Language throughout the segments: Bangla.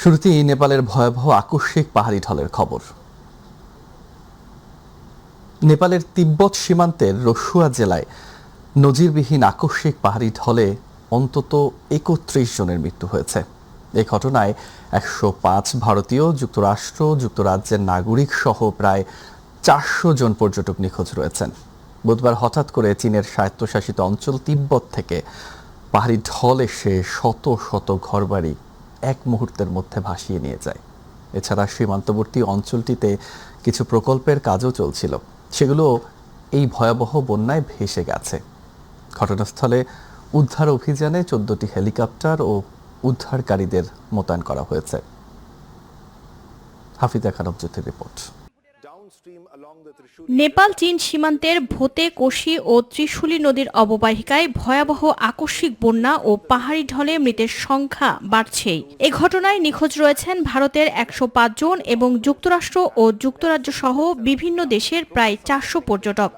শুরুতেই নেপালের ভয়াবহ আকস্মিক পাহাড়ি ঢলের খবর। নেপালের তিব্বত সীমান্তের রসুয়া জেলায় নজিরবিহীন আকস্মিক পাহাড়ি ঢলে অন্তত ৩১ জনের মৃত্যু হয়েছে। এই ঘটনায় ১০৫ ভারতীয়, যুক্তরাজ্যের নাগরিক সহ প্রায় ৪০০ জন পর্যটক নিখোঁজ রয়েছেন। বুধবার হঠাৎ করে চীনের স্বায়ত্তশাসিত অঞ্চল তিব্বত থেকে পাহাড়ি ঢল এসে শত শত ঘরবাড়ি এক মুহূর্তের মধ্যে ভাসিয়ে নিয়ে যায়। এছাড়া সীমান্তবর্তী অঞ্চলটিতে কিছু প্রকল্পের কাজও চলছিল, সেগুলো এই ভয়াবহ বন্যায় ভেসে গেছে। ঘটনাস্থলে উদ্ধার অভিযানে ১৪টি হেলিকপ্টার ও উদ্ধারকারীদের মোতায়েন করা হয়েছে। হাফিজা খানম জ্যোতির রিপোর্ট। নেপাল চীন সীমান্তের ভোতে, কোশি ও ত্রিশুলি নদীর অববাহিকায় ভয়াবহ আকস্মিক বন্যা ও পাহাড়ি ঢলে মৃতের সংখ্যা বাড়ছেই। এ ঘটনায় নিখোঁজ রয়েছেন ভারতের ১০৫ জন এবং যুক্তরাষ্ট্র ও যুক্তরাজ্য সহ বিভিন্ন দেশের প্রায় ৪০০ পর্যটক।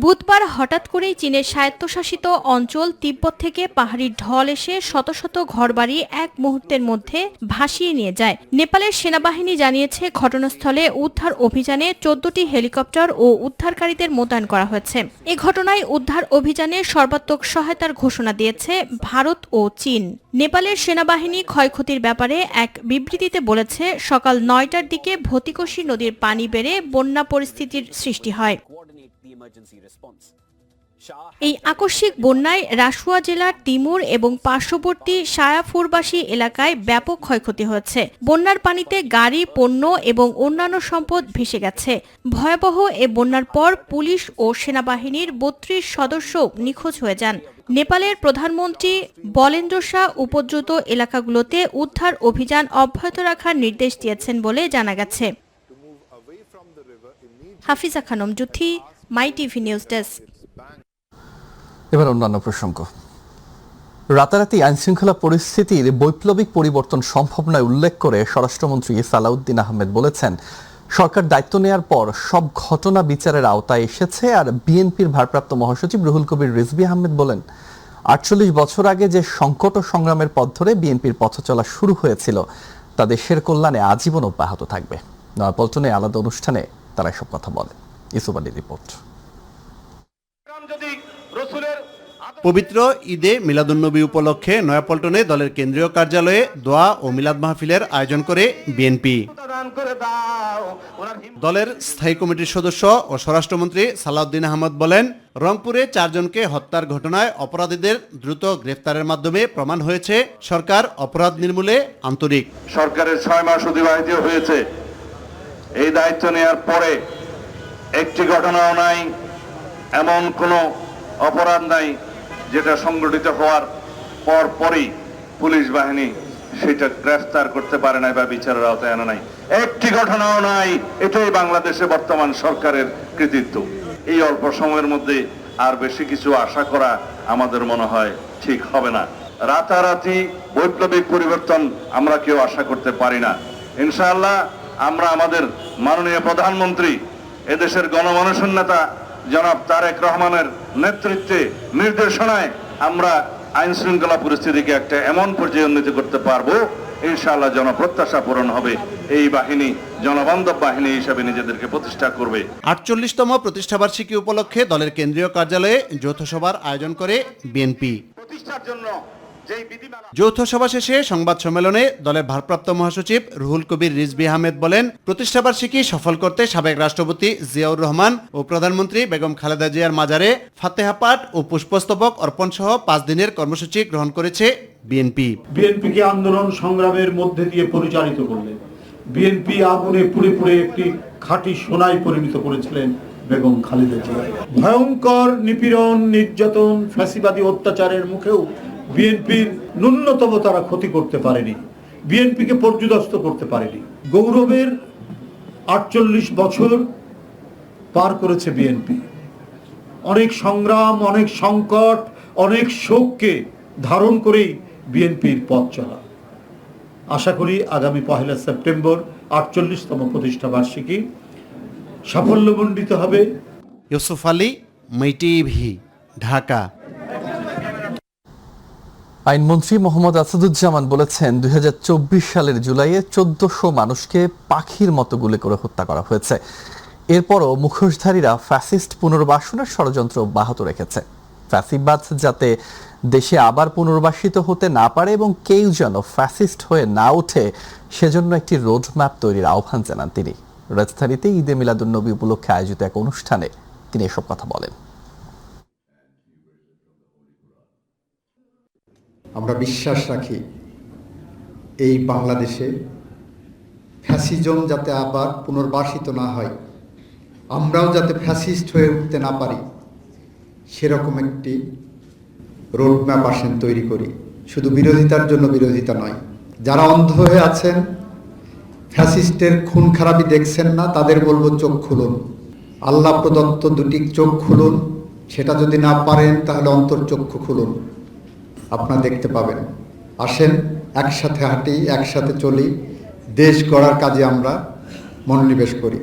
বুধবার হঠাৎ করেই চীনের স্বায়ত্তশাসিত অঞ্চল তিব্বত থেকে পাহাড়ি ঢল এসে শত শত ঘরবাড়ি এক মুহূর্তের মধ্যে ভাসিয়ে নিয়ে যায়। নেপালের সেনাবাহিনী জানিয়েছে, ঘটনাস্থলে উদ্ধার অভিযানে ১৪টি হেলিকপ্টার ও উদ্ধারকারীদের মোতায়েন করা হয়েছে। এ ঘটনায় উদ্ধার অভিযানে সর্বাত্মক সহায়তার ঘোষণা দিয়েছে ভারত ও চীন। নেপালের সেনাবাহিনী ক্ষয়ক্ষতির ব্যাপারে এক বিবৃতিতে বলেছে, সকাল ৯টার দিকে ভতিকোশি নদীর পানি বেড়ে বন্যা পরিস্থিতির সৃষ্টি হয়। এই আকস্মিক বন্যায় রাসুয়া জেলার তিমুর এবং পার্শ্ববর্তী সায়াফুরবাসী এলাকায় ব্যাপক ক্ষয়ক্ষতি হয়েছে। বন্যার পানিতে গাড়ি, পণ্য এবং অন্যান্য সম্পদ ভেসে গেছে। ভয়াবহ এ বন্যার পর পুলিশ ও সেনাবাহিনীর ৩২ সদস্য নিখোঁজ হয়ে যান। নেপালের প্রধানমন্ত্রী বলেন্দ্র শাহ উপদ্রুত এলাকাগুলোতে উদ্ধার অভিযান অব্যাহত রাখার নির্দেশ দিয়েছেন বলে জানা গেছে। হাফিজা খানম জ্যোতি, মাই টিভি নিউজ ডেস্ক। এবার অন্যান্য প্রসঙ্গ। রাতারাতি আইনশৃঙ্খলা পরিস্থিতির বৈপ্লবিক পরিবর্তন সম্ভব নয় উল্লেখ করে স্বরাষ্ট্রমন্ত্রী সালাউদ্দিন আহমেদ বলেছেন, সরকার দায়িত্ব নেয়ার পর সব ঘটনা বিচারের আওতায় এসেছে। আর বিএনপির ভারপ্রাপ্ত মহাসচিব রুহুল কবির রিজভী আহমেদ বলেন, ৪৮ বছর আগে যে সংকট ও সংগ্রামের পথ ধরে বিএনপির পথ চলা শুরু হয়েছিল তা দেশের কল্যাণে আজীবন অব্যাহত থাকবে। নয়াপল্টনে আলাদা অনুষ্ঠানে তারা এসব কথা বলে। ইসুফ আলীর রিপোর্ট। পবিত্র ঈদে মিলাদুন্নবী উপলক্ষে নয়াপল্টনে দলের কেন্দ্রীয় কার্যালয়ে দোয়া ও মিলাদ মাহফিলের আয়োজন করে বিএনপি। দলের স্থায়ী কমিটির সদস্য ও স্বরাষ্ট্রমন্ত্রী সালাউদ্দিন আহমেদ বলেন, রংপুরে ৪ জনকে হত্যার ঘটনায় অপরাধীদের দ্রুত গ্রেফতারের মাধ্যমে প্রমাণ হয়েছে সরকার অপরাধ নির্মূলে আন্তরিক। সরকারের ৬ মাস অতিবাহিত হয়েছে। এই দায়িত্ব নেওয়ার পরে একটি ঘটনাও নাই, এমন কোনো অপরাধ নাই যেটা সংগঠিত হওয়ার পরই পুলিশ বাহিনী সেটা গ্রেফতার করতে পারে নাই বা বিচারের আওতায় আনা নাই। একটি ঘটনাও নাই। এটাই বাংলাদেশে বর্তমান সরকারের কৃতিত্ব। এই অল্প সময়ের মধ্যে আর বেশি কিছু আশা করা আমাদের মনে হয় ঠিক হবে না। রাতারাতি বৈপ্লবিক পরিবর্তন আমরা কেউ আশা করতে পারি না। ইনশাআল্লাহ আমরা আমাদের মাননীয় প্রধানমন্ত্রী, এদেশের গণমানুষের নেতা জনাব তারেক রহমানের নেতৃত্বে, নির্দেশনায় আমরা আইন শৃঙ্খলা পরিস্থিতিকে একটা এমন পর্যায়ে উন্নীত করতে পারবো, ইনশাআল্লাহ জনপ্রত্যাশা পূরণ হবে। এই বাহিনী জনবান্ধব বাহিনী হিসেবে নিজেদেরকে প্রতিষ্ঠা করবে। ৪৮তম প্রতিষ্ঠাবার্ষিকী উপলক্ষে দলের কেন্দ্রীয় কার্যালয়ে যৌথ সভার আয়োজন করে বিএনপি। প্রতিষ্ঠার জন্য যৌথ সভা শেষে সংবাদ সম্মেলনে দলের ভারপ্রাপ্ত মহাসচিব রুহুল কবির রিজভী আহমেদ বলেন, প্রতিষ্ঠাবার্ষিকী সফল করতে সাবেক রাষ্ট্রপতি জিয়াউর রহমান ও প্রধানমন্ত্রী বেগম খালেদা জিয়ার মাজারে ফাতেহা পাঠ ও পুষ্পস্তবক অর্পণ সহ ৫ দিনের কর্মসূচি গ্রহণ করেছে বিএনপি। বিএনপিকে আন্দোলন সংগ্রামের মধ্যে দিয়ে পরিচালিত করলেন। বিএনপি আগুনে পুড়ে পুড়ে একটি খাঁটি সোনায় পরিণত করেছিলেন বেগম খালেদা জিয়া। ভয়ঙ্কর নিপীড়ন, নির্যাতন, ফ্যাসিবাদী অত্যাচারের মুখেও বিএনপির ন্যূনতম তারা ক্ষতি করতে পারেনি, বিএনপিকে পর্যুদস্ত করতে পারেনি। গৌরবের ৪৮ বছর পার করেছে বিএনপি। অনেক সংগ্রাম, অনেক সংকট, অনেক শোককে ধারণ করেই বিএনপির পথ চলা। আশা করি আগামী ১ সেপ্টেম্বর ৪৮তম প্রতিষ্ঠা বার্ষিকী সাফল্যমণ্ডিত হবে। ইউসুফ আলী, মাই টিভি, ঢাকা। আইনমন্ত্রী মোহাম্মদ আসাদুজ্জামান বলেছেন 2024 সালের জুলাইয়ে 1400 মানুষকে পাখির মতো গুলি করে হত্যা করা হয়েছে। এরপরও মুখোশধারীরা ফ্যাসিস্ট পুনর্বাসনের ষড়যন্ত্র অব্যাহত রেখেছে। ফ্যাসিবাদ যাতে দেশে আবার পুনর্বাসিত হতে না পারে এবং কেউ যেন ফ্যাসিস্ট হয়ে না ওঠে সেজন্য একটি রোডম্যাপ তৈরির আহ্বান জানান তিনি। রাজধানীতে ঈদে মিলাদুন্নবী উপলক্ষে আয়োজিত এক অনুষ্ঠানে তিনি এসব কথা বলেন। আমরা বিশ্বাস রাখি এই বাংলাদেশে ফ্যাসিজম যাতে আবার পুনর্বাসিত না হয়, আমরাও যাতে ফ্যাসিস্ট হয়ে উঠতে না পারি, সেরকম একটি রোডম্যাপ আসেন তৈরি করি। শুধু বিরোধিতার জন্য বিরোধিতা নয়, যারা অন্ধ হয়ে আছেন, ফ্যাসিস্টের খুন খারাপি দেখছেন না, তাদের বলবো চোখ খুলুন, আল্লাহ প্রদত্ত দুটি চোখ খুলুন। সেটা যদি না পারেন তাহলে অন্তর্চক্ষু খুলুন, আপনারা দেখতে পাবেন। আসেন, একসাথে হাঁটি, একসাথে চলি, দেশ গড়ার কাজে আমরা মনোনিবেশ করি।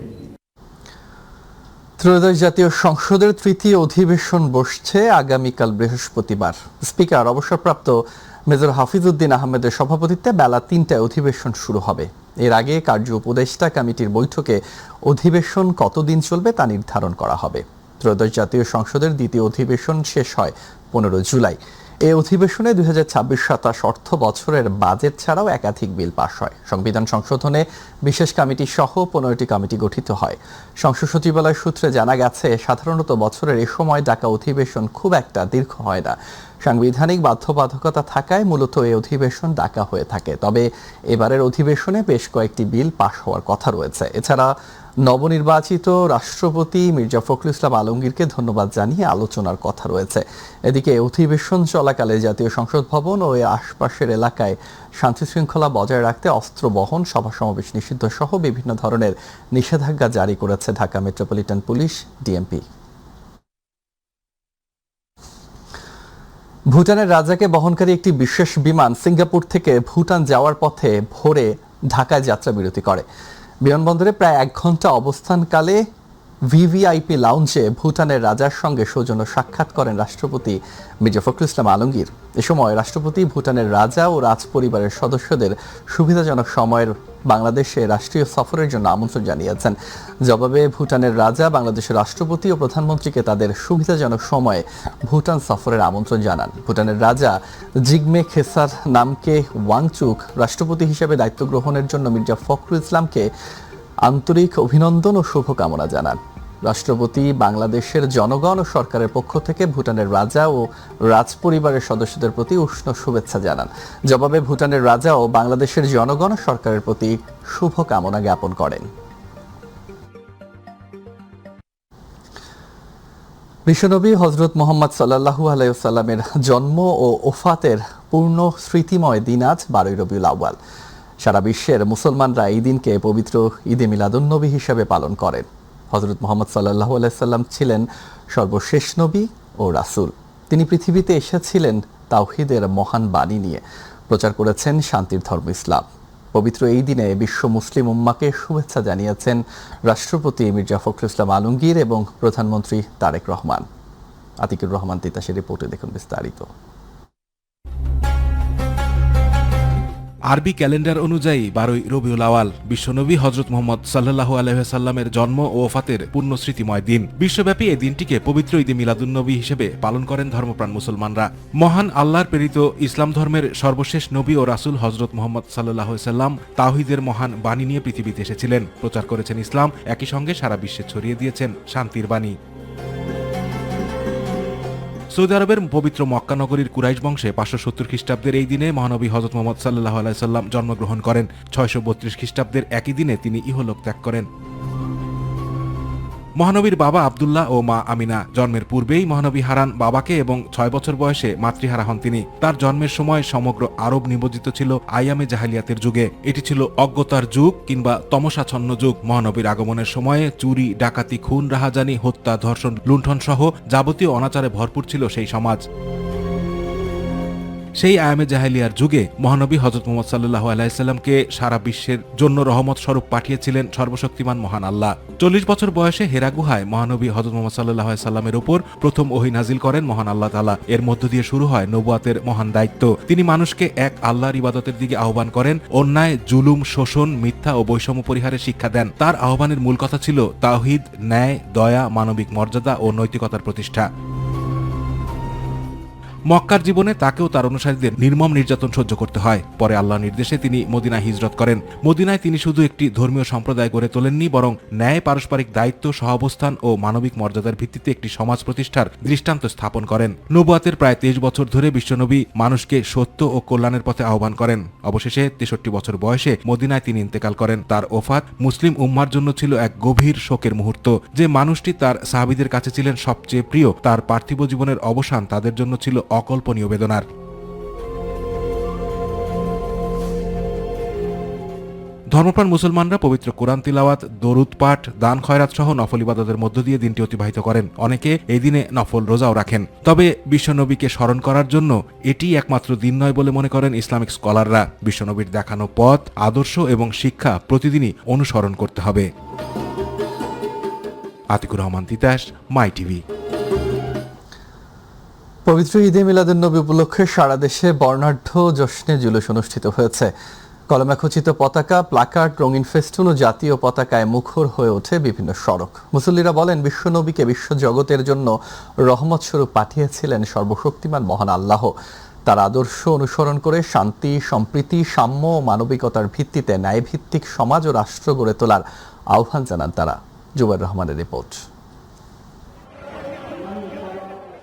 ত্রয়োদশ জাতীয় সংসদের তৃতীয় অধিবেশন বসছে আগামীকাল বৃহস্পতিবার। স্পিকার অবসরপ্রাপ্ত মেজর হাফিজউদ্দিন আহমেদের সভাপতিত্বে বেলা ৩টায় অধিবেশন শুরু হবে। এর আগে কার্য উপদেষ্টা কমিটির বৈঠকে অধিবেশন কতদিন চলবে তা নির্ধারণ করা হবে। ত্রয়োদশ জাতীয় সংসদের দ্বিতীয় অধিবেশন শেষ হয় 15 জুলাই। এই অধিবেশনে 2026-27 অর্থ বছরের বাজেট ছাড়াও একাধিক বিল পাশ হয়। সংবিধান সংশোধনে বিশেষ কমিটি সহ 15টি কমিটি গঠিত হয়। সংসদ সচিবালয় সূত্রে জানা গেছে, সাধারণত বছরের এ সময় ডাকা অধিবেশন খুব একটা দীর্ঘ হয় না। সাংবিধানিক বাধ্যবাধকতা থাকায় মূলত এই অধিবেশন ডাকা হয়ে থাকে। তবে এবারের অধিবেশনে বেশ কয়েকটি বিল পাশ হওয়ার কথা রয়েছে। এছাড়া নবনির্বাচিত রাষ্ট্রপতি মির্জা ফখরুল ইসলাম আলমগীরকে ধন্যবাদ জানিয়ে আলোচনার কথা রয়েছে। এদিকে অধিবেশন চলাকালে জাতীয় সংসদ ভবন ও এর আশপাশের এলাকায় শান্তি শৃঙ্খলা বজায় রাখতে অস্ত্র বহন, সভা সমাবেশ নিষিদ্ধ সহ বিভিন্ন ধরনের নিষেধাজ্ঞা জারি করেছে ঢাকা মেট্রোপলিটন পুলিশ, ডিএমপি। ভুটানের রাজাকে বহনকারী একটি বিশেষ বিমান সিঙ্গাপুর থেকে ভুটান যাওয়ার পথে ভোরে ঢাকায় যাত্রা বিরতি করে। বিমানবন্দরে প্রায় 1 ঘন্টা অবস্থানকালে ভিভিআইপি লাউঞ্জে ভুটানের রাজার সঙ্গে সৌজন্য সাক্ষাৎ করেন রাষ্ট্রপতি মির্জা ফখরুল ইসলাম আলমগীর। এ সময় রাষ্ট্রপতি ভুটানের রাজা ও রাজপরিবারের সদস্যদের সুবিধাজনক সময়ের বাংলাদেশে রাষ্ট্রীয় সফরের জন্য আমন্ত্রণ জানিয়েছেন। জবাবে ভুটানের রাজা বাংলাদেশের রাষ্ট্রপতি ও প্রধানমন্ত্রীকে তাদের সুবিধাজনক সময়ে ভুটান সফরের আমন্ত্রণ জানান। ভুটানের রাজা জিগমে খেসার নামকে ওয়াংচুক রাষ্ট্রপতি হিসেবে দায়িত্ব গ্রহণের জন্য মির্জা ফখরুল ইসলামকে আন্তরিক অভিনন্দন ও শুভকামনা জানান। রাষ্ট্রপতি বাংলাদেশের জনগণ ও সরকারের পক্ষ থেকে ভুটানের রাজা ও রাজপরিবারের সদস্যদের প্রতি উষ্ণ শুভেচ্ছা জানান। জবাবে ভুটানের রাজা ও বাংলাদেশের জনগণ ও সরকারের প্রতি শুভকামনা জ্ঞাপন করেন। বিশ্বনবী হযরত মুহাম্মদ সাল্লাল্লাহু আলাইহি ওয়াসাল্লামের জন্ম ও ওফাতের পূর্ণ স্মৃতিময় দিন আজ 12 রবিউল আউয়াল। সারা বিশ্বের মুসলমানরা এই দিনকে পবিত্র ঈদে মিলাদুন্নবী হিসেবে পালন করেন। হযরত মুহাম্মদ সাল্লাল্লাহু আলাইহি ওয়াসাল্লাম ছিলেন সর্বশেষ নবী ও রাসূল। তিনি পৃথিবীতে এসেছিলেন তাওহীদের মহান বাণী নিয়ে, প্রচার করেছেন শান্তির ধর্ম ইসলাম। পবিত্র এই দিনে বিশ্ব মুসলিম উম্মাকে শুভেচ্ছা জানিয়েছেন রাষ্ট্রপতি মির্জা ফখরুল ইসলাম আলমগীর এবং প্রধানমন্ত্রী তারেক রহমান। আতিকুর রহমান তিতাসের রিপোর্টে দেখুন বিস্তারিত। আরবি ক্যালেন্ডার অনুযায়ী 12 রবিউল আওয়াল বিশ্বনবী হযরত মুহাম্মদ সাল্লাল্লাহু আলাইহি ওয়াসাল্লামের জন্ম ও ওফাতের পূর্ণ স্মৃতিময় দিন। বিশ্বব্যাপী এই দিনটিকে পবিত্র ঈদে মিলাদুন্নবী হিসেবে পালন করেন ধর্মপ্রাণ মুসলমানরা। মহান আল্লাহর প্রেরিত ইসলাম ধর্মের সর্বশেষ নবী ও রাসূল হযরত মুহাম্মদ সাল্লাল্লাহু আলাইহি ওয়াসাল্লাম তাওহীদের মহান বাণী নিয়ে পৃথিবীতে এসেছিলেন, প্রচার করেছেন ইসলাম, একই সঙ্গে সারা বিশ্বে ছড়িয়ে দিয়েছেন শান্তির বাণী। সৌদি আরবের পবিত্র মক্কা নগরীর কুরাইশ বংশে 570 খ্রিস্টাব্দের এই দিনে মহানবী হযরত মুহাম্মদ সাল্লাল্লাহু আলাইহি ওয়াসাল্লাম জন্মগ্রহণ করেন। 632 খ্রিস্টাব্দের একই দিনে তিনি ইহলোক ত্যাগ করেন। মহানবীর বাবা আব্দুল্লাহ ও মা আমিনা জন্মের পূর্বেই মহানবী হারান বাবাকে এবং 6 বছর বয়সে মাতৃহারা হন তিনি। তার জন্মের সময় সমগ্র আরব নিমজ্জিত ছিল আইয়ামে জাহেলিয়াতের যুগে। এটি ছিল অজ্ঞতার যুগ কিংবা তমসাচ্ছন্ন যুগ। মহানবীর আগমনের সময়ে চুরি, ডাকাতি, খুন, রাহাজানি, হত্যা, ধর্ষণ, লুণ্ঠন সহ যাবতীয় অনাচারে ভরপুর ছিল সেই সমাজ। সেই আয়ামে জাহেলিয়ার যুগে মহানবী হযরত মুহাম্মদ সাল্লাল্লাহু আলাইহি সাল্লামকে সারা বিশ্বের জন্য রহমত স্বরূপ পাঠিয়েছিলেন সর্বশক্তিমান মহান আল্লাহ। 40 বছর বয়সে হেরা গুহায় মহানবী হযরত মুহাম্মদ সাল্লাল্লাহু আলাইহি সাল্লামের উপর প্রথম ওহী নাজিল করেন মহান আল্লাহ তাআলা। এর মধ্য দিয়ে শুরু হয় নবুয়াতের মহান দায়িত্ব। তিনি মানুষকে এক আল্লাহর ইবাদতের দিকে আহ্বান করেন, অন্যায়, জুলুম, শোষণ, মিথ্যা ও বৈষম্য পরিহারের শিক্ষা দেন। তার আহ্বানের মূল কথা ছিল তাওহীদ, ন্যায়, দয়া, মানবিক মর্যাদা ও নৈতিকতার প্রতিষ্ঠা। মক্কার জীবনে তাকেও তার অনুসারীদের নির্মম নির্যাতন সহ্য করতে হয়। পরে আল্লাহর নির্দেশে তিনি মদিনায় হিজরত করেন। মদিনায় তিনি শুধু একটি ধর্মীয় সম্প্রদায় গড়ে তোলেননি, বরং ন্যায়, পারস্পরিক দায়িত্ব, সহাবস্থান ও মানবিক মর্যাদার ভিত্তিতে একটি সমাজ প্রতিষ্ঠার দৃষ্টান্ত স্থাপন করেন। নবুয়াতের প্রায় 23 বছর ধরে বিশ্বনবী মানুষকে সত্য ও কল্যাণের পথে আহ্বান করেন। অবশেষে 63 বছর বয়সে মদিনায় তিনি ইন্তেকাল করেন। তার ওফাত মুসলিম উম্মার জন্য ছিল এক গভীর শোকের মুহূর্ত। যে মানুষটি তার সাহাবীদের কাছে ছিলেন সবচেয়ে প্রিয়, তার পার্থিব জীবনের অবসান তাদের জন্য ছিল অকল্পনীয় বেদনার। ধর্মপ্রাণ মুসলমানরা পবিত্র কোরআন তিলাওয়াত, দরুদ পাঠ, দান খয়রাত সহ নফল ইবাদতের মধ্য দিয়ে দিনটি অতিবাহিত করেন। অনেকে এই দিনে নফল রোজাও রাখেন। তবে বিশ্বনবীকে স্মরণ করার জন্য এটি একমাত্র দিন নয় বলে মনে করেন ইসলামিক স্কলাররা। বিশ্বনবীর দেখানো পথ, আদর্শ এবং শিক্ষা প্রতিদিনই অনুসরণ করতে হবে। আতিকুর রহমান তিতাস, মাই টিভি। পবিত্র ঈদে মিলাদুন্নবী উপলক্ষে সারা দেশে বর্ণাঢ্য জশ্নে জুলুস অনুষ্ঠিত হয়েছে। কলমাখচিত পতাকা, প্লাকার্ড, রঙিন ফেস্টুন ও জাতীয় পতাকায় মুখর হয়ে ওঠে বিভিন্ন সড়ক। মুসল্লিরা বলেন, বিশ্বনবীকে বিশ্বজগতের জন্য রহমত স্বরূপ পাঠিয়েছিলেন সর্বশক্তিমান মহান আল্লাহ। তার আদর্শ অনুসরণ করে শান্তি, সম্প্রীতি, সাম্য ও মানবিকতার ভিত্তিতে ন্যায়ভিত্তিক সমাজ ও রাষ্ট্র গড়ে তোলার আহ্বান জানান তারা। জুবাইর রহমানের রিপোর্ট।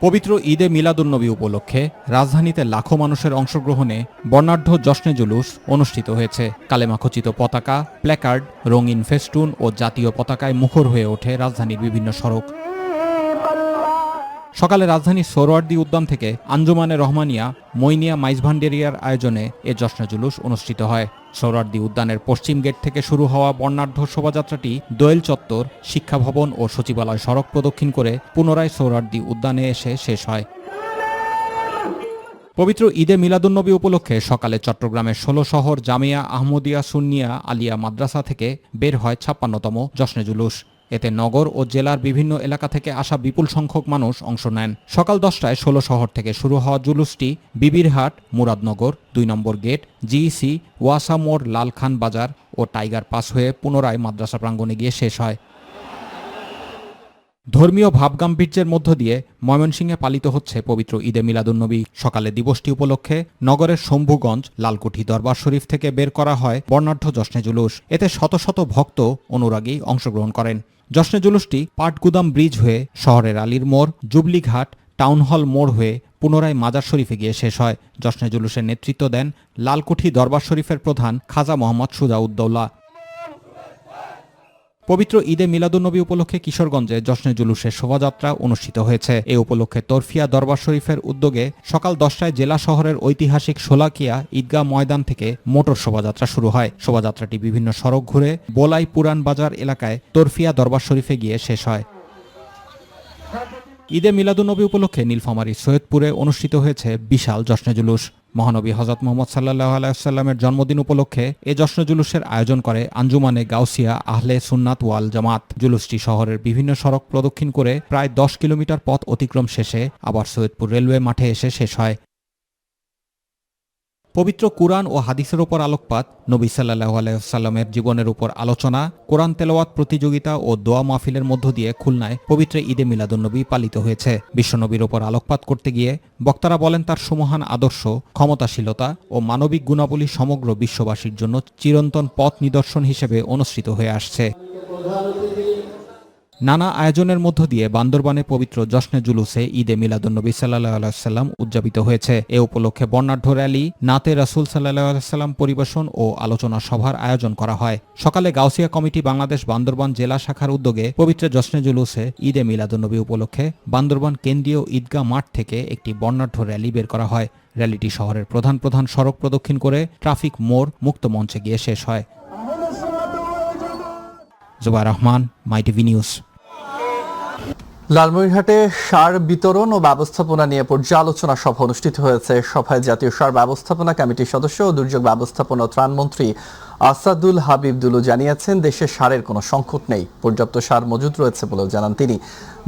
পবিত্র ঈদে মিলাদুন্নবী উপলক্ষে রাজধানীতে লাখো মানুষের অংশগ্রহণে বর্ণাঢ্য জশ্নে জুলুস অনুষ্ঠিত হয়েছে। কালেমাখচিত পতাকা, প্ল্যাকার্ড, রঙিন ফেস্টুন ও জাতীয় পতাকায় মুখর হয়ে ওঠে রাজধানীর বিভিন্ন সড়ক। সকালে রাজধানীর সোহরাওয়ার্দী উদ্যান থেকে আঞ্জুমানে রহমানিয়া, মইনিয়া মাইজভান্ডেরিয়ার আয়োজনে এ জশ্নে জুলুস অনুষ্ঠিত হয়। সোহরাওয়ার্দী উদ্যানের পশ্চিম গেট থেকে শুরু হওয়া বর্ণাঢ্য শোভাযাত্রাটি দোয়েল চত্বর, শিক্ষা ভবন ও সচিবালয় সড়ক প্রদক্ষিণ করে পুনরায় সোহরাওয়ার্দী উদ্যানে এসে শেষ হয়। পবিত্র ঈদে মিলাদুন্নবী উপলক্ষে সকালে চট্টগ্রামের 16 শহর জামিয়া আহমদিয়া সুন্নিয়া আলিয়া মাদ্রাসা থেকে বের হয় 56তম জশ্নে জুলুস। এতে নগর ও জেলার বিভিন্ন এলাকা থেকে আসা বিপুল সংখ্যক মানুষ অংশ নেন। সকাল 10টায় 16 শহর থেকে শুরু হওয়া জুলুসটি বিবিরহাট, মুরাদনগর, 2 নম্বর গেট, জিইসি, ওয়াসা মোড়, লালখান বাজার ও টাইগার পাস হয়ে পুনরায় মাদ্রাসা প্রাঙ্গণে গিয়ে শেষ হয়। ধর্মীয় ভাবগাম্ভীর্যের মধ্য দিয়ে ময়মনসিংহে পালিত হচ্ছে পবিত্র ঈদে মিলাদুন্নবী। সকালে দিবসটি উপলক্ষে নগরের শম্ভুগঞ্জ, লালকুঠি দরবার শরীফ থেকে বের করা হয় বর্ণাঢ্য জশ্নে জুলুস। এতে শত শত ভক্ত, অনুরাগী অংশগ্রহণ করেন। জশ্নে জুলুসটি পাটগুদাম ব্রিজ হয়ে শহরের আলীর মোড়, জুবলিঘাট, টাউন হল মোড় হয়ে পুনরায় মাজার শরীফে গিয়ে শেষ হয়। জশ্নে জুলুসের নেতৃত্ব দেন লালকুঠি দরবার শরীফের প্রধান খাজা মোহাম্মদ সুজাউদ্দৌলা। পবিত্র ঈদে মিলাদুন্নবী উপলক্ষে কিশোরগঞ্জে জশ্নে জুলুসের শোভাযাত্রা অনুষ্ঠিত হয়েছে। এ উপলক্ষে তরফিয়া দরবার শরীফের উদ্যোগে সকাল 10টায় জেলা শহরের ঐতিহাসিক শোলাকিয়া ঈদগাহ ময়দান থেকে মোটর শোভাযাত্রা শুরু হয়। শোভাযাত্রাটি বিভিন্ন সড়ক ঘুরে বোলাই পুরান বাজার এলাকায় তরফিয়া দরবার শরীফে গিয়ে শেষ হয়। ঈদে মিলাদুন্নবী উপলক্ষে নীলফামারী সৈয়দপুরে অনুষ্ঠিত হয়েছে বিশাল জশ্নে জুলুস। মহানবী হযরত মুহাম্মদ সাল্লাল্লাহু আলাইহি ওয়াসাল্লামের জন্মদিন উপলক্ষে এ জশ্নে জুলুসের আয়োজন করে আঞ্জুমানে গাউসিয়া আহলে সুন্নাত ওয়াল জামাত। জুলুসটি শহরের বিভিন্ন সড়ক প্রদক্ষিণ করে প্রায় 10 কিলোমিটার পথ অতিক্রম শেষে আবার সৈয়দপুর রেলওয়ে মাঠে এসে শেষ হয়। পবিত্র কুরআন ও হাদিসের উপর আলোকপাত, নবী সাল্লাল্লাহু আলাইহি ওয়াসাল্লামের জীবনের উপর আলোচনা, কোরআন তেলাওয়াত প্রতিযোগিতা ও দোয়া মাহফিলের মধ্য দিয়ে খুলনায় পবিত্র ঈদে মিলাদুন্নবী পালিত হয়েছে। বিশ্বনবীর উপর আলোকপাত করতে গিয়ে বক্তারা বলেন, তার সুমহান আদর্শ, ক্ষমতাশীলতা ও মানবিক গুণাবলী সমগ্র বিশ্ববাসীর জন্য চিরন্তন পথ নিদর্শন হিসেবে অনুসৃত হয়ে আসছে। নানা আয়োজনের মধ্য দিয়ে বান্দরবানে পবিত্র জশ্নে জুলুসে ঈদে মিলাদুন্নবী সাল্লাল্লাহু আলাইহি ওয়াসাল্লাম উদযাপিত হয়েছে। এ উপলক্ষে বর্ণাঢ্য র্যালি, নাতে রাসূল সাল্লাল্লাহু আলাইহি ওয়াসাল্লাম পরিবেশন ও আলোচনা সভার আয়োজন করা হয়। সকালে গাউসিয়া কমিটি বাংলাদেশ বান্দরবান জেলা শাখার উদ্যোগে পবিত্র জশ্নে জুলুসে ঈদে মিলাদুন্নবী উপলক্ষে বান্দরবান কেন্দ্রীয় ঈদগাহ মাঠ থেকে একটি বর্ণাঢ্য র্যালি বের করা হয়। র্যালিটি শহরের প্রধান প্রধান সড়ক প্রদক্ষিণ করে ট্রাফিক মোড়, মুক্ত মঞ্চে গিয়ে শেষ হয়। জুবাইর রহমান, মাই টিভি নিউজ। লালমনিরহাটে সার বিতরণ ও ব্যবস্থাপনা নিয়ে পর্যালোচনা সভা অনুষ্ঠিত হয়েছে। সভায় জাতীয় সার ব্যবস্থাপনা কমিটির সদস্য ও দুর্যোগ ব্যবস্থাপনা ও ত্রাণমন্ত্রী আসাদুল হাবিব দুলু জানিয়েছেন, দেশে সারের কোনো সংকট নেই, পর্যাপ্ত সার মজুদ রয়েছে বলেও জানান তিনি।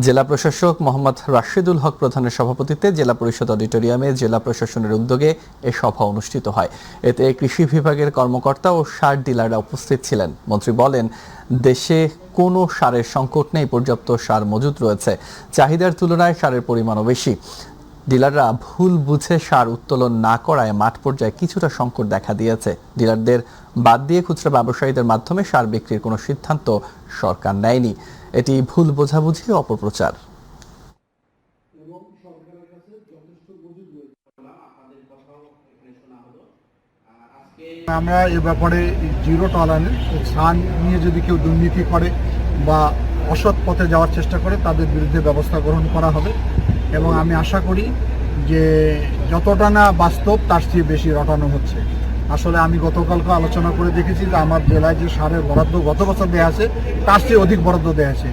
জেলা প্রশাসক মোহাম্মদ রাশেদুল হক প্রধানের সভাপতিত্বে জেলা পরিষদ অডিটোরিয়ামে জেলা প্রশাসনের উদ্যোগে এ সভা অনুষ্ঠিত হয়। এতে কৃষি বিভাগের কর্মকর্তা ও সার ডিলাররা উপস্থিত ছিলেন। মন্ত্রী বলেন, দেশে কোনো সারের সংকট নেই, পর্যাপ্ত সার মজুদ রয়েছে, চাহিদার তুলনায় সারের পরিমাণও বেশি। ডিলাররা ভুল বুঝে সার উত্তোলন না করায় মাঠ পর্যায়ে কিছুটা সংকট দেখা দিয়েছে। ডিলারদের বাদ দিয়ে খুচরা ব্যবসায়ীদের মাধ্যমে সার বিক্রির কোনো সিদ্ধান্ত সরকার নেয়নি। এটি ভুল বোঝাবুঝি ও অপপ্রচার। আমরা এ ব্যাপারে জিরো টলারেন্স, সার নিয়ে যদি কেউ দুর্নীতি করে বা অসৎ পথে যাওয়ার চেষ্টা করে তাদের বিরুদ্ধে ব্যবস্থা গ্রহণ করা হবে। এবং আমি আশা করি যে যতটা না বাস্তব তার চেয়ে বেশি রটানো হচ্ছে। আসলে আমি গতকালকে আলোচনা করে দেখেছি যে আমার জেলায় যে সারের বরাদ্দ গত বছর দেওয়া আছে তার চেয়ে অধিক বরাদ্দ দেওয়া আছে।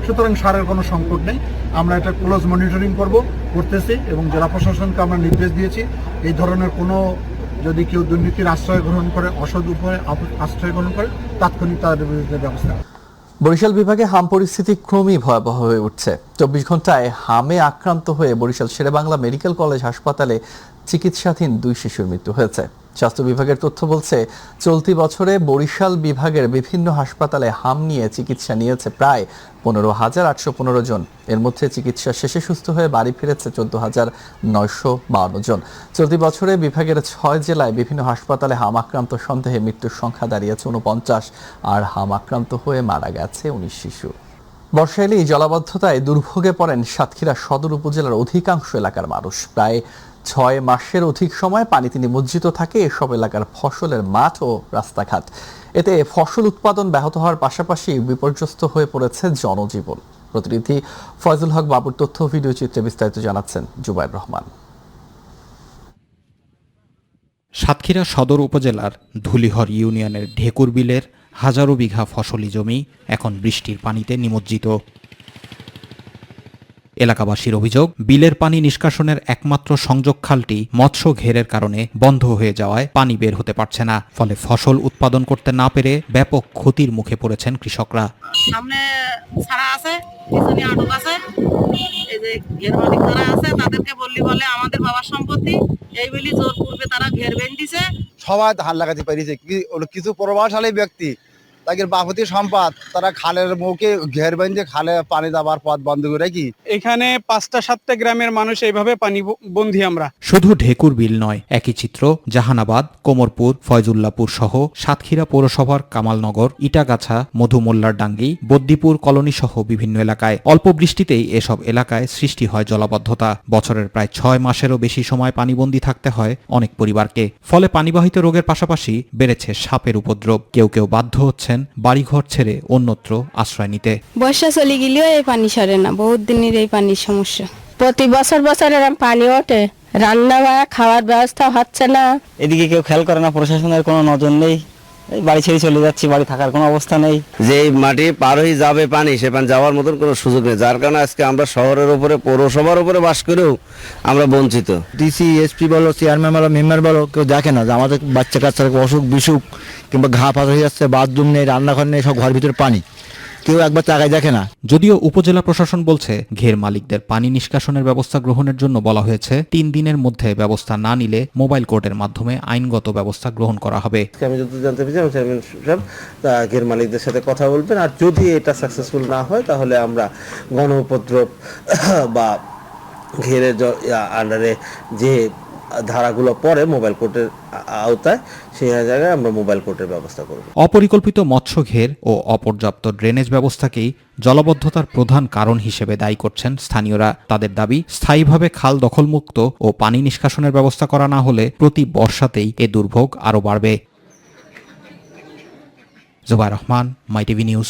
সুতরাং সারের কোনো সংকট নেই। আমরা এটা ক্লোজ মনিটরিং করতেছি এবং জেলা প্রশাসনকে আমরা নির্দেশ দিয়েছি এই ধরনের কোনো যদি কেউ দুর্নীতির আশ্রয় গ্রহণ করে, অসৎ উপায়ে আশ্রয় গ্রহণ করে, তাৎক্ষণিক তাদের বিরুদ্ধে ব্যবস্থা। বরিশাল বিভাগে হাম পরিস্থিতি ক্রমেই ভয়াবহ হয়ে উঠছে। 24 ঘন্টায় হামে আক্রান্ত হয়ে বরিশাল শেরেবাংলা মেডিকেল কলেজ হাসপাতালে চিকিৎসাধীন 2 শিশুর মৃত্যু হয়েছে। স্বাস্থ্য বিভাগের তথ্য বলছে, চলতি বছরে বরিশাল বিভাগের বিভিন্ন হাসপাতালে হাম নিয়ে চিকিৎসা নিয়েছে প্রায় 15,815 জন। এর মধ্যে চিকিৎসা শেষে সুস্থ হয়ে বাড়ি ফিরেছে 14,952 জন। চলতি বছরে বিভাগের 6 জেলায় বিভিন্ন হাসপাতালে হাম আক্রান্ত সন্দেহে মৃত্যুর সংখ্যা দাঁড়িয়েছে 49, আর হাম আক্রান্ত হয়ে মারা গেছে 19 শিশু। বর্ষা এলেই জলাবদ্ধতায় দুর্ভোগে পড়েন সাতক্ষীরা সদর উপজেলার অধিকাংশ এলাকার মানুষ। প্রায় 6 মাসের অধিক সময় পানিতে নিমজ্জিত থাকে এসব এলাকার ফসলের মাঠ ও রাস্তাঘাট। এতে ফসল উৎপাদন ব্যাহত হওয়ার পাশাপাশি বিপর্যস্ত হয়ে পড়েছে জনজীবন। প্রতিনিধি ফয়জুল হক বাবুর তথ্য ভিডিও চিত্রে বিস্তারিত জানাচ্ছেন জুবাইর রহমান। সাতক্ষীরা সদর উপজেলার ধুলিহর ইউনিয়নের ঢেকুর বিলের হাজারো বিঘা ফসলি জমি এখন বৃষ্টির পানিতে নিমজ্জিত। এলাকাবাসীর অভিযোগ, বিলের পানি নিষ্কাশনের একমাত্র সংযোগ খালটি মৎস্য ঘেরের কারণে বন্ধ হয়ে যাওয়ায় পানি বের হতে পারছে না। ফলে ফসল উৎপাদন করতে না পেরে ব্যাপক ক্ষতির মুখে পড়েছেন কৃষকরা। সামনে ছাড়া আছে, পিছনে আটক আছে, এই যে ঘের মালিক যারা আছে তাদেরকে বলে আমাদের বাবার সম্পত্তি, এই বলি জোর পূর্বে তারা ঘের বেঁধে দিছে। সবাই ধান লাগাতে পারিছে, কিছু প্রভাবশালী ব্যক্তি তাদের বাপতি সম্পদ তারা খালের মুখে ঘের বেঁধে খালে পানি যাবার পথ বন্ধ করে কি এখানে 5টা-7টা গ্রামের মানুষ এইভাবে পানি বন্দী। আমরা শুধু ঢেকুর বিল নয়, একই চিত্র জাহানাবাদ, কোমরপুর, ফয়জুল্লাপুর সহ সাতক্ষীরা পৌরসভার কামালনগর, ইটাগাছা, মধুমোল্লার ডাঙ্গি, বদ্দিপুর কলোনি সহ বিভিন্ন এলাকায় অল্প বৃষ্টিতেই এসব এলাকায় সৃষ্টি হয় জলাবদ্ধতা। বছরের প্রায় 6 মাসেরও বেশি সময় পানিবন্দী থাকতে হয় অনেক পরিবারকে। ফলে পানিবাহিত রোগের পাশাপাশি বেড়েছে সাপের উপদ্রব। কেউ কেউ বাধ্য হচ্ছেন বাড়িঘর ছেড়ে অন্যত্র আশ্রয় নিতে। বর্ষা চলে গেলেও এই পানি সরে না, বহুত দিনের এই পানির সমস্যা। প্রতি বছর এরকম পানি ওঠে, রান্না বা খাওয়ার ব্যবস্থা হচ্ছে না। এদিকে কেউ খেয়াল করে না, প্রশাসনের কোনো নজর নেই। বাড়ি ছেড়ে চলে যাচ্ছি, বাড়ি থাকার কোনো অবস্থা নেই। যে মাটি পার হয়ে যাবে পানি, সে পানি যাওয়ার মতন কোনো সুযোগ নেই, যার কারণে আজকে আমরা শহরের উপরে পৌরসভার উপরে বাস করেও আমরা বঞ্চিত। ডিসি, এসপি বলো, চেয়ারম্যান বলো, মেম্বার বলো, কেউ দেখে না যে আমাদের বাচ্চা কাচ্চার অসুখ বিসুখ কিংবা ঘা পাত হয়ে যাচ্ছে, বাথরুম নেই, রান্নাঘর নেই, সব ঘর ভিতরে পানি, কেউ একবার তাকায় দেখে না। যদিও উপজেলা প্রশাসন বলছে, ঘের মালিকদের পানি নিষ্কাশনের ব্যবস্থা গ্রহণের জন্য বলা হয়েছে। 3 দিনের মধ্যে ব্যবস্থা না নিলে মোবাইল কোর্টের মাধ্যমে আইনগত ব্যবস্থা গ্রহণ করা হবে। আমি যত জানতে পেরেছি চেয়ারম্যান সাহেব ঘের মালিকদের সাথে কথা বলবেন, আর যদি এটা সাকসেসফুল না হয় তাহলে আমরা গণ উপদ্রব বা ঘেরের আন্ডারে যে ধারাগুলো পড়ে মোবাইল কোর্টের আওতায়, সেই জায়গায় আমরা মোবাইল কোর্টের ব্যবস্থা করব। অপরিকল্পিত মৎস্য ঘের ও অপর্যাপ্ত ড্রেনেজ ব্যবস্থাকেই জলাবদ্ধতার প্রধান কারণ হিসেবে দায়ী করছেন স্থানীয়রা। তাদের দাবি, স্থায়ীভাবে খাল দখলমুক্ত ও পানি নিষ্কাশনের ব্যবস্থা করা না হলে প্রতি বর্ষাতেই এ দুর্ভোগ আরও বাড়বে। জুবাইর রহমান, মাই টিভি নিউজ।